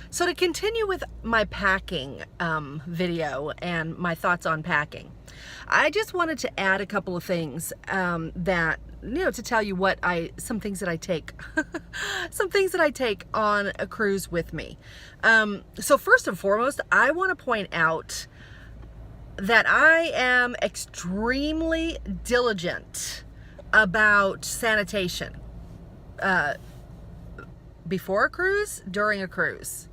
So to continue with my packing video and my thoughts on packing, I just wanted to add a couple of things that, to tell you some things that I take, some things that I take on a cruise with me. So first and foremost, I want to point out that I am extremely diligent about sanitation. Before a cruise, during a cruise.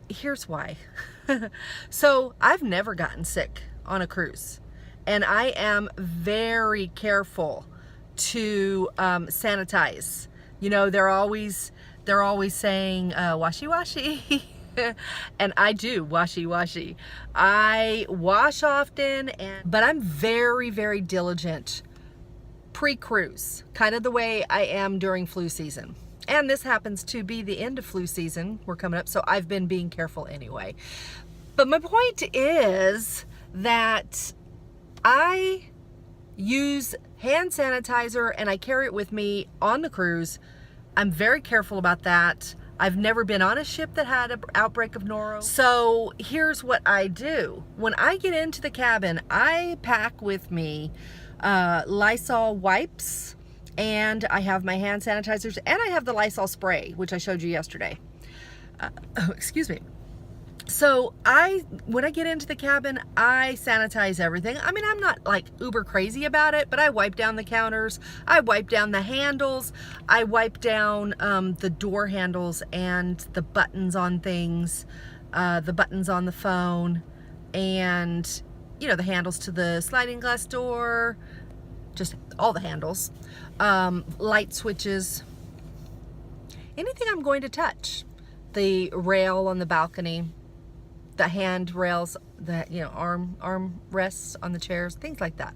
Here's why. So I've never gotten sick on a cruise, and I am very careful to sanitize. They're always saying washy washy. And I do washy washy. I wash often, but I'm very, very diligent pre-cruise, kind of the way I am during flu season. And this happens to be the end of flu season. We're coming up, so I've been being careful anyway. But my point is that I use hand sanitizer and I carry it with me on the cruise. I'm very careful about that. I've never been on a ship that had an outbreak of noro. So here's what I do. When I get into the cabin, I pack with me Lysol wipes, and I have my hand sanitizers, and I have the Lysol spray, which I showed you yesterday. Excuse me. So when I get into the cabin, I sanitize everything. I mean, I'm not like uber crazy about it, but I wipe down the counters, I wipe down the handles, I wipe down the door handles and the buttons on things, the buttons on the phone, and the handles to the sliding glass door, just all the handles, light switches, anything I'm going to touch, the rail on the balcony, the hand rails, the arm rests on the chairs, things like that.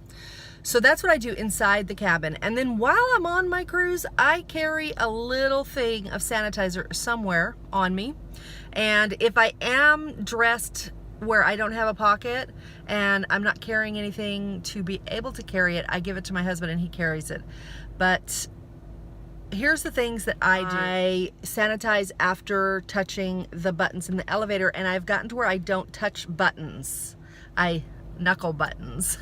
So that's what I do inside the cabin. And then while I'm on my cruise, I carry a little thing of sanitizer somewhere on me. And if I am dressed where I don't have a pocket and I'm not carrying anything to be able to carry it, I give it to my husband and he carries it. But here's the things that I do. I sanitize after touching the buttons in the elevator, and I've gotten to where I don't touch buttons. I knuckle buttons.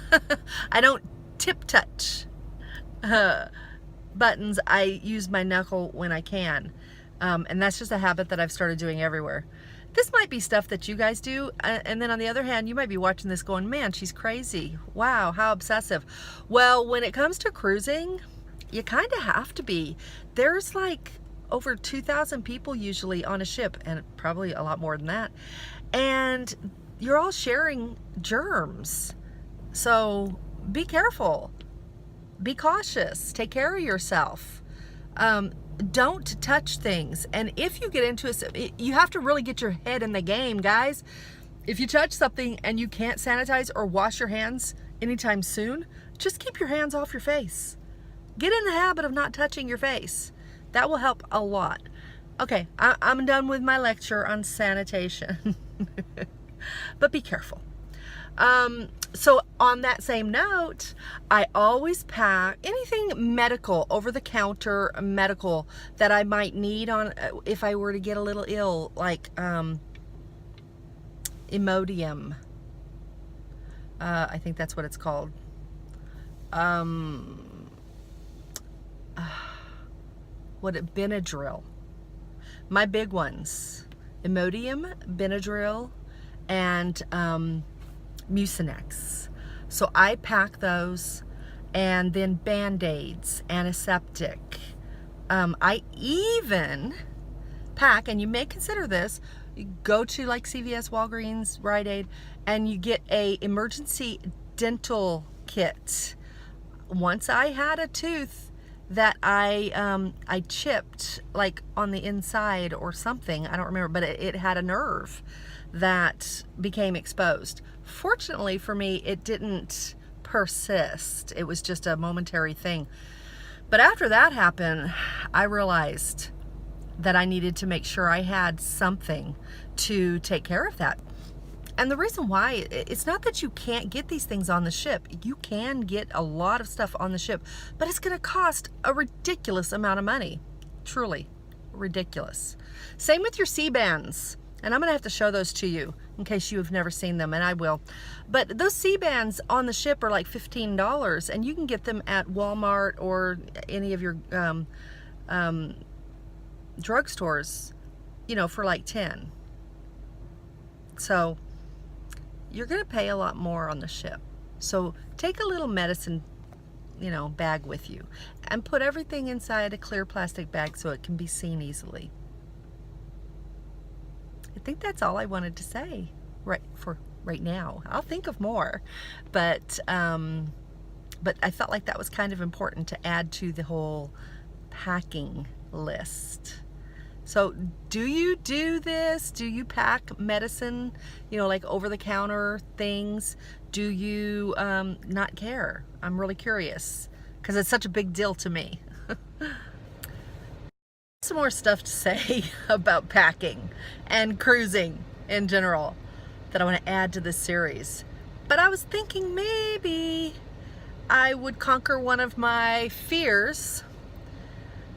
I don't tip touch buttons. I use my knuckle when I can. And that's just a habit that I've started doing everywhere. This might be stuff that you guys do, and then on the other hand, you might be watching this going, man, she's crazy. Wow, how obsessive. Well, when it comes to cruising, you kind of have to be. There's like over 2,000 people usually on a ship, and probably a lot more than that. And you're all sharing germs. So be careful. Be cautious. Take care of yourself. Don't touch things. And if you get into it, you have to really get your head in the game, guys. If you touch something and you can't sanitize or wash your hands anytime soon, just keep your hands off your face. Get in the habit of not touching your face. That will help a lot. Okay, I'm done with my lecture on sanitation. But be careful. So on that same note, I always pack anything medical, over-the-counter medical that I might need on if I were to get a little ill, like Imodium. I think that's what it's called. Benadryl. My big ones: Imodium, Benadryl, and Mucinex. So I pack those, and then Band-Aids, antiseptic. I even pack, and you may consider this, you go to like CVS, Walgreens, Rite Aid, and you get a emergency dental kit. Once I had a tooth that I chipped like on the inside or something, I don't remember, but it had a nerve that became exposed. Fortunately for me, it didn't persist. It was just a momentary thing. But after that happened, I realized that I needed to make sure I had something to take care of that. And the reason why, it's not that you can't get these things on the ship. You can get a lot of stuff on the ship, but it's going to cost a ridiculous amount of money. Truly. ridiculous. Same with your C-bands. And I'm going to have to show those to you in case you have never seen them, and I will. But those C-bands on the ship are like $15, and you can get them at Walmart or any of your drugstores, you know, for like 10. So you're going to pay a lot more on the ship. So take a little medicine, you know, bag with you and put everything inside a clear plastic bag so it can be seen easily. I think that's all I wanted to say right now. I'll think of more, but I felt like that was kind of important to add to the whole packing list. So do you do this? Do you pack medicine, you know, like over-the-counter things? Do you not care? I'm really curious because it's such a big deal to me. Some more stuff to say about packing and cruising in general that I want to add to this series. But I was thinking maybe I would conquer one of my fears,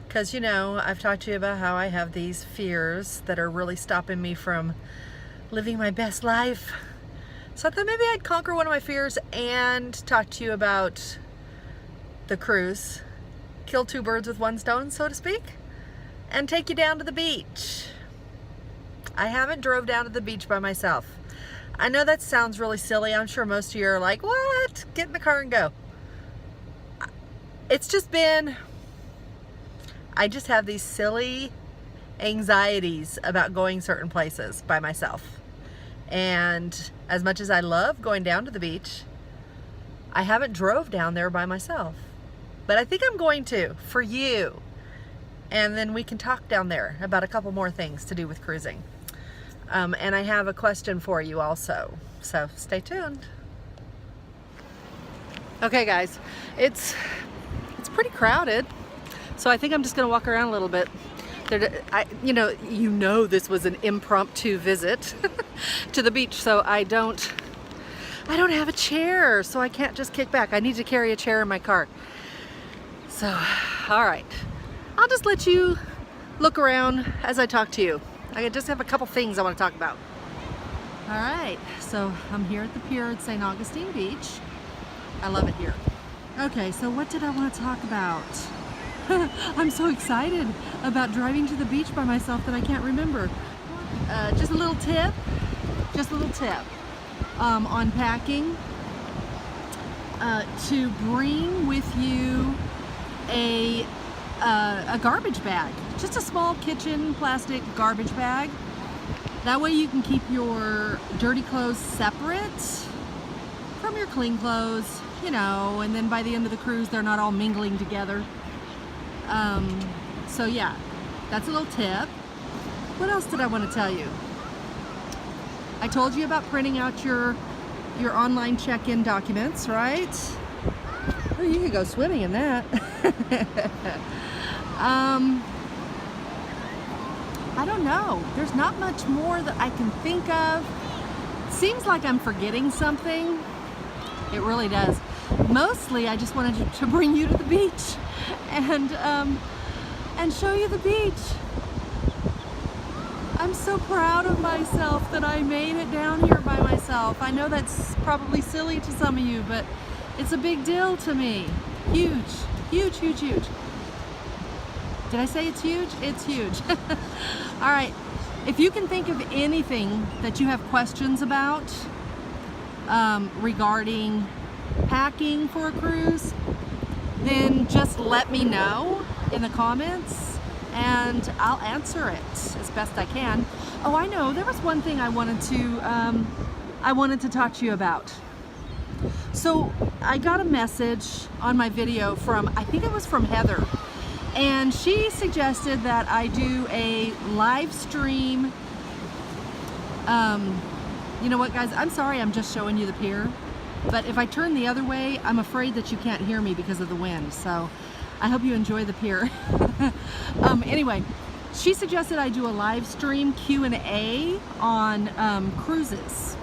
because, you know, I've talked to you about how I have these fears that are really stopping me from living my best life. So I thought maybe I'd conquer one of my fears and talk to you about the cruise. Kill two birds with one stone, so to speak. And take you down to the beach. I haven't drove down to the beach by myself. I know that sounds really silly. I'm sure most of you are like, what? Get in the car and go. It's just been, I just have these silly anxieties about going certain places by myself. And as much as I love going down to the beach, I haven't drove down there by myself. But I think I'm going to, for you. And then we can talk down there about a couple more things to do with cruising. And I have a question for you also. So stay tuned. Okay guys, it's pretty crowded. So I think I'm just gonna walk around a little bit. You know this was an impromptu visit to the beach, so I don't have a chair, so I can't just kick back. I need to carry a chair in my car. So, all right. I'll just let you look around as I talk to you. I just have a couple things I want to talk about. All right, so I'm here at the pier at St. Augustine Beach. I love it here. Okay, so what did I want to talk about? I'm so excited about driving to the beach by myself that I can't remember. Just a little tip on packing. To bring with you a garbage bag, just a small kitchen plastic garbage bag. That way you can keep your dirty clothes separate from your clean clothes, you know, and then by the end of the cruise they're not all mingling together. So yeah, that's a little tip. What else did I want to tell you? I told you about printing out your online check-in documents, right? Oh, you could go swimming in that. I don't know. There's not much more that I can think of. Seems like I'm forgetting something. It really does. Mostly, I just wanted to bring you to the beach and show you the beach. I'm so proud of myself that I made it down here by myself. I know that's probably silly to some of you, but it's a big deal to me. Huge, huge, huge, huge. Did I say it's huge? It's huge. All right, if you can think of anything that you have questions about regarding packing for a cruise, then just let me know in the comments and I'll answer it as best I can. Oh, I know, there was one thing I wanted to talk to you about. So I got a message on my video from, I think it was from Heather, and she suggested that I do a live stream. You know what, guys, I'm sorry I'm just showing you the pier, but if I turn the other way, I'm afraid that you can't hear me because of the wind, so I hope you enjoy the pier. Anyway, she suggested I do a live stream Q&A on cruises.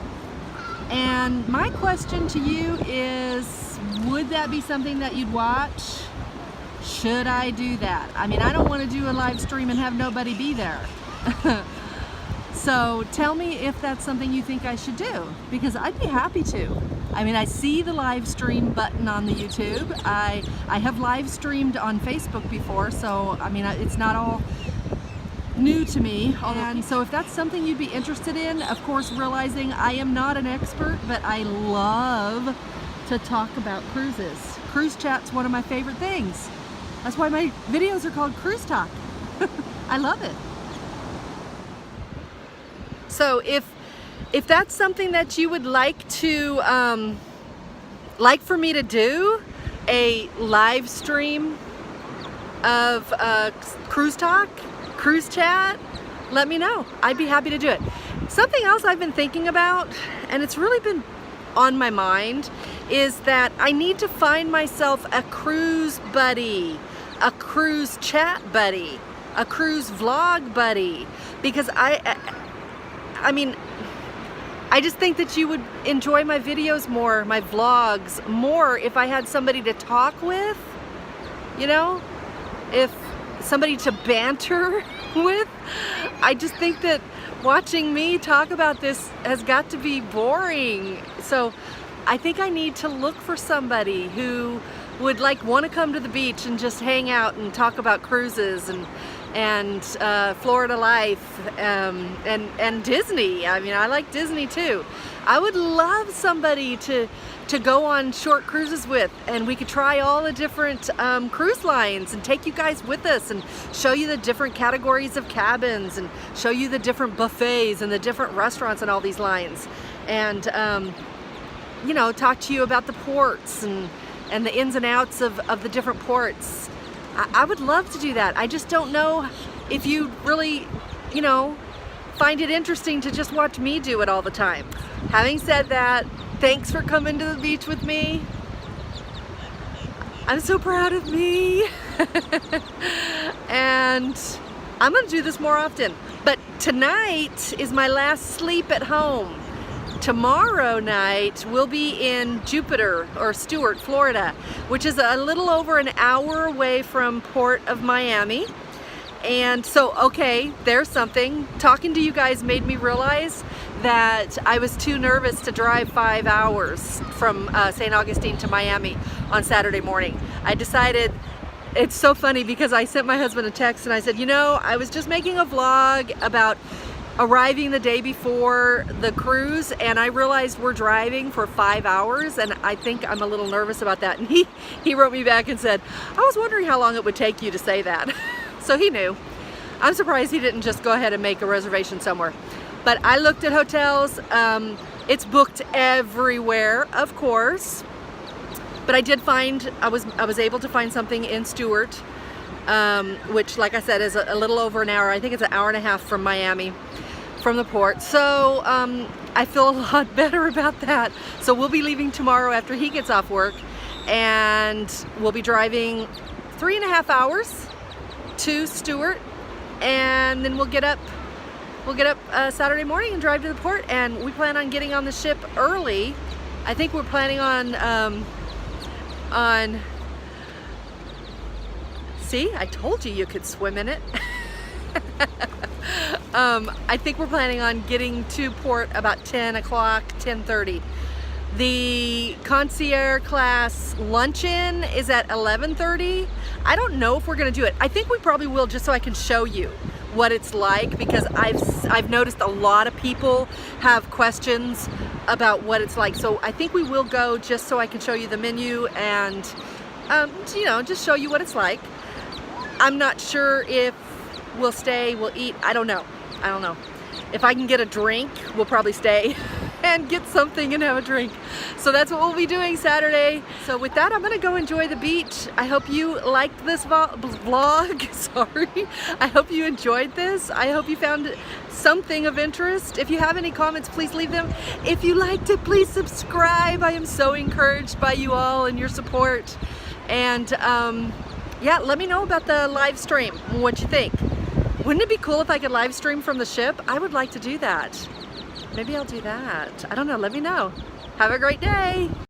And my question to you is, would that be something that you'd watch? Should I do that? I mean, I don't want to do a live stream and have nobody be there. So tell me if that's something you think I should do, because I'd be happy to. I mean, I see the live stream button on the YouTube. I have live streamed on Facebook before, so I mean, it's not all new to me. And so if that's something you'd be interested in, of course, realizing I am not an expert, but I love to talk about cruises. Cruise chat's one of my favorite things. That's why my videos are called Cruise Talk. I love it. So if that's something that you would like to like for me to do, a live stream of Cruise Talk, Cruise Chat, let me know. I'd be happy to do it. Something else I've been thinking about, and it's really been on my mind, is that I need to find myself a cruise buddy, a cruise chat buddy, a cruise vlog buddy, because I mean, I just think that you would enjoy my videos more, my vlogs more, if I had somebody to talk with, you know, if somebody to banter with. I just think that watching me talk about this has got to be boring. So I think I need to look for somebody who would like want to come to the beach and just hang out and talk about cruises and Florida life and Disney. I mean, I like Disney too. I would love somebody to go on short cruises with, and we could try all the different cruise lines and take you guys with us and show you the different categories of cabins and show you the different buffets and the different restaurants on all these lines, and you know, talk to you about the ports and the ins and outs of the different ports. I would love to do that. I just don't know if you really, you know, find it interesting to just watch me do it all the time. Having said that, thanks for coming to the beach with me. I'm so proud of me. And I'm gonna do this more often. But tonight is my last sleep at home. Tomorrow night we'll be in Jupiter or Stuart, Florida, which is a little over an hour away from Port of Miami. And so, okay, there's something. Talking to you guys made me realize that I was too nervous to drive 5 hours from St. Augustine to Miami on Saturday morning. I decided, it's so funny because I sent my husband a text and I said, you know, I was just making a vlog about arriving the day before the cruise, and I realized we're driving for 5 hours, and I think I'm a little nervous about that. And he wrote me back and said, I was wondering how long it would take you to say that. So he knew. I'm surprised he didn't just go ahead and make a reservation somewhere. But I looked at hotels. It's booked everywhere, of course, but I did find, I was able to find something in Stuart, which, like I said, is a little over an hour. I think it's an hour and a half from Miami, from the port. So I feel a lot better about that. So we'll be leaving tomorrow after he gets off work, and we'll be driving 3.5 hours to Stuart, and then we'll get up Saturday morning and drive to the port. And we plan on getting on the ship early. I think we're planning on see, I told you could swim in it. I think we're planning on getting to port about 10 o'clock, 10:30. The concierge class luncheon is at 11:30. I don't know if we're gonna do it. I think we probably will, just so I can show you what it's like, because I've noticed a lot of people have questions about what it's like. So I think we will go, just so I can show you the menu and you know, just show you what it's like. I'm not sure if we'll stay, we'll eat, I don't know. If I can get a drink, we'll probably stay and get something and have a drink. So that's what we'll be doing Saturday. So with that, I'm gonna go enjoy the beach. I hope you liked this vlog, sorry. I hope you enjoyed this. I hope you found something of interest. If you have any comments, please leave them. If you liked it, please subscribe. I am so encouraged by you all and your support. And yeah, let me know about the live stream, what you think. Wouldn't it be cool if I could live stream from the ship? I would like to do that. Maybe I'll do that. I don't know, let me know. Have a great day.